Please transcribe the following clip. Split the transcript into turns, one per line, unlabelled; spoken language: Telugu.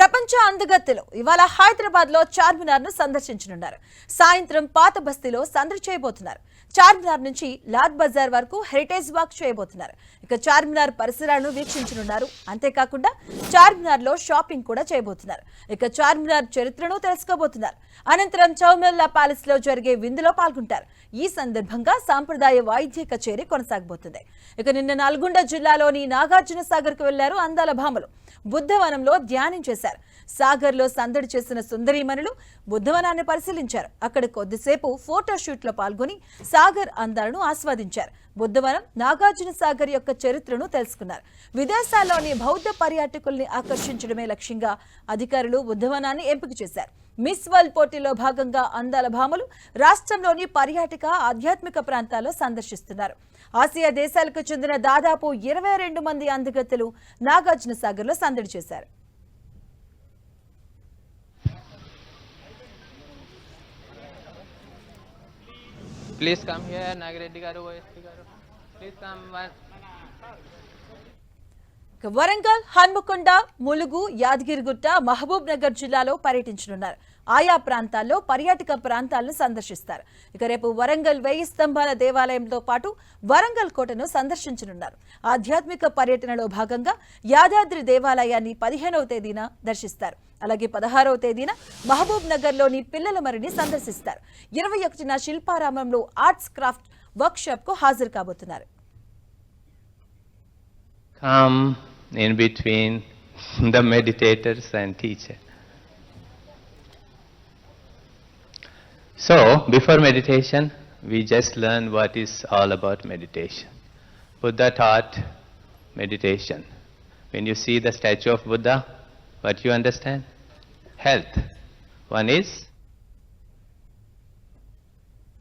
ప్రపంచ అందగత్తెలు ఇవాళ హైదరాబాద్ లో చార్మినార్ ను సందర్శించనున్నారు. సాయంత్రం పాత బస్తీలో సందడి చేయబోతున్నారు. చార్మినార్ నుంచి లాడ్ బజార్ వరకు హెరిటేజ్ వాక్ చేయబోతున్నారు. ఇక చార్మినార్ పరిసరాలను వీక్షించనున్నారు. అంతేకాకుండా చార్మినార్ లో షాపింగ్ కూడా చేయబోతున్నారు. ఇక చార్మినార్ చరిత్రను తెలుసుకోబోతున్నారు. అనంతరం చౌమెల్లా ప్యాలెస్ లో జరిగే విందులో పాల్గొంటారు. ఈ సందర్భంగా సాంప్రదాయ వాయిద్య కచేరీ కొనసాగబోతుంది. ఇక నిన్న నల్గొండ జిల్లాలోని నాగార్జున సాగర్ కు వెళ్లారు అందాల భామలు. బుద్ధవనంలో ధ్యానం చేశారు. సాగర్ లో సందడి చేసిన సుందరీమణులు బుద్ధవనాన్ని పరిశీలించారు. అక్కడ కొద్దిసేపు ఫోటోషూట్ లో పాల్గొని సాగర్ అందాలను ఆస్వాదించారు. బుద్ధవనం, నాగార్జున సాగర్ యొక్క చరిత్రను తెలుసుకున్నారు. విదేశాల్లోని బౌద్ధ పర్యాటకుల్ని ఆకర్షించడమే లక్ష్యంగా అధికారులు బుద్ధవనాన్ని ఎంపిక చేశారు. మిస్ వరల్డ్ పోటీలో భాగంగా అందాల భామలు రాష్ట్రంలోని పర్యాటక ఆధ్యాత్మిక ప్రాంతాల్లో సందర్శిస్తున్నారు. ఆసియా దేశాలకు చెందిన దాదాపు 22 మంది అందగత్తెలు నాగార్జున సాగర్ లో సందడి చేశారు.
Please come here, Nagareddy garu, OSP garu. Please come one.
Warangal, Hanamkonda, Mulugu, Yadagirigutta, Mahabub Nagar జిల్లాలో పర్యటించనున్నారు. ఆయా ప్రాంతాల్లో పర్యాటక ప్రాంతాలను సందర్శిస్తారు. ఇక రేపు వరంగల్ 1000 స్తంభాల దేవాలయంతో పాటు వరంగల్ కోటను సందర్శించనున్నారు. ఆధ్యాత్మిక పర్యటనలో భాగంగా యాదాద్రి దేవాలయాన్ని 15వ తేదీన దర్శిస్తారు. అలాగే 16వ తేదీన మహబూబ్ నగర్ లోని పిల్లల మరిని సందర్శిస్తారు. 21న శిల్పారామంలో ఆర్ట్స్ క్రాఫ్ట్ వర్క్ షాప్ కు హాజరు కాబోతున్నారు.
Come in between the meditators and teacher. So, before meditation, we just learn what is all about meditation. Buddha taught meditation. When you see the statue of Buddha, what you understand? Health. One is